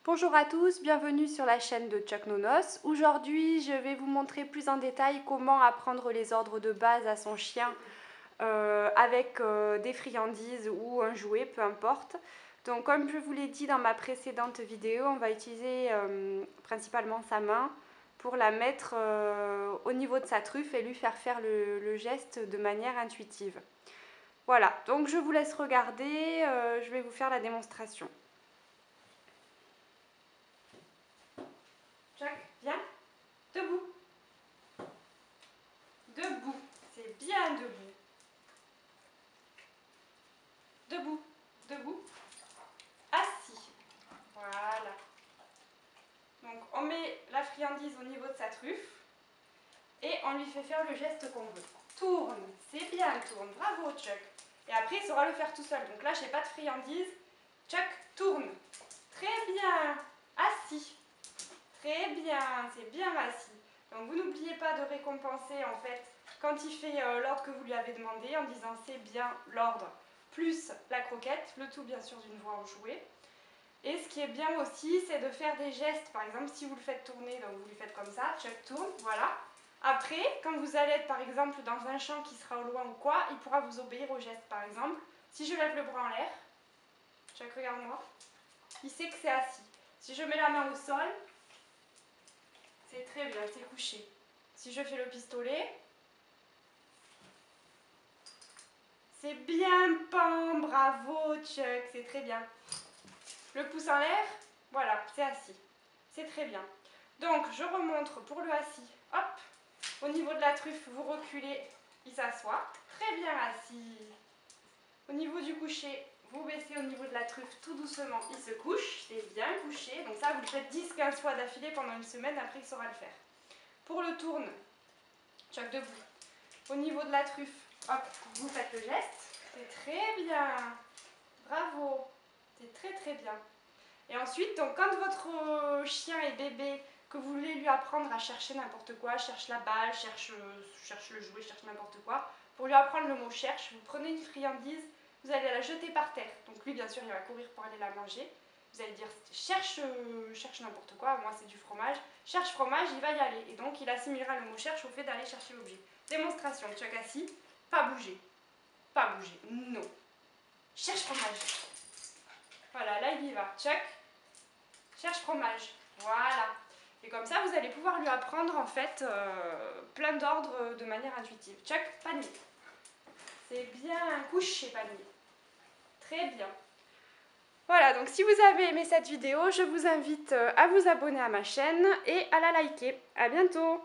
Bonjour à tous, bienvenue sur la chaîne de Chuck Nonos. Aujourd'hui, je vais vous montrer plus en détail comment apprendre les ordres de base à son chien avec des friandises ou un jouet, peu importe. Donc comme je vous l'ai dit dans ma précédente vidéo, on va utiliser principalement sa main pour la mettre au niveau de sa truffe et lui faire le geste de manière intuitive. Voilà, donc je vous laisse regarder, je vais vous faire la démonstration. Chuck, viens, debout. Debout, c'est bien debout. Debout, debout. Assis. Voilà. Donc on met la friandise au niveau de sa truffe et on lui fait faire le geste qu'on veut. Tourne, c'est bien, tourne. Bravo Chuck. Et après il saura le faire tout seul. Donc là, je n'ai pas de friandise. Chuck, tourne. Très bien. Assis. Très bien, c'est bien assis. Donc vous n'oubliez pas de récompenser en fait quand il fait l'ordre que vous lui avez demandé en disant c'est bien l'ordre plus la croquette, le tout bien sûr d'une voix enjouée. Et ce qui est bien aussi, c'est de faire des gestes. Par exemple, si vous le faites tourner, donc vous lui faites comme ça, Chuck tourne, voilà. Après, quand vous allez être par exemple dans un champ qui sera au loin ou quoi, il pourra vous obéir au geste. Par exemple, si je lève le bras en l'air, Chuck regarde-moi, il sait que c'est assis. Si je mets la main au sol, c'est très bien, c'est couché. Si je fais le pistolet, c'est bien pan, bravo Chuck, c'est très bien. Le pouce en l'air, voilà, c'est assis. C'est très bien. Donc, je remontre pour le assis. Hop, au niveau de la truffe, vous reculez, il s'assoit. Très bien assis. Au niveau du coucher, vous baissez au niveau de la truffe tout doucement, il se couche. C'est bien couché. Donc ça, vous le faites 10-15 fois d'affilée pendant une semaine, après il saura le faire. Pour le tourne, Chuck debout. Au niveau de la truffe, hop, vous faites le geste. C'est très bien. Bravo. C'est très très bien. Et ensuite, donc, quand votre chien est bébé, que vous voulez lui apprendre à chercher n'importe quoi, cherche la balle, cherche le jouet, cherche n'importe quoi, pour lui apprendre le mot cherche, vous prenez une friandise, vous allez la jeter par terre. Donc lui, bien sûr, il va courir pour aller la manger. Vous allez dire cherche n'importe quoi, moi c'est du fromage. Cherche fromage, il va y aller. Et donc il assimilera le mot cherche au fait d'aller chercher l'objet. Démonstration, Chuck assis, pas bouger. Pas bouger, non. Cherche fromage. Voilà, là il y va. Chuck, cherche fromage. Voilà. Et comme ça, vous allez pouvoir lui apprendre en fait plein d'ordres de manière intuitive. Chuck, panier. C'est bien couché, panier. Très bien. Voilà, donc si vous avez aimé cette vidéo, je vous invite à vous abonner à ma chaîne et à la liker. À bientôt!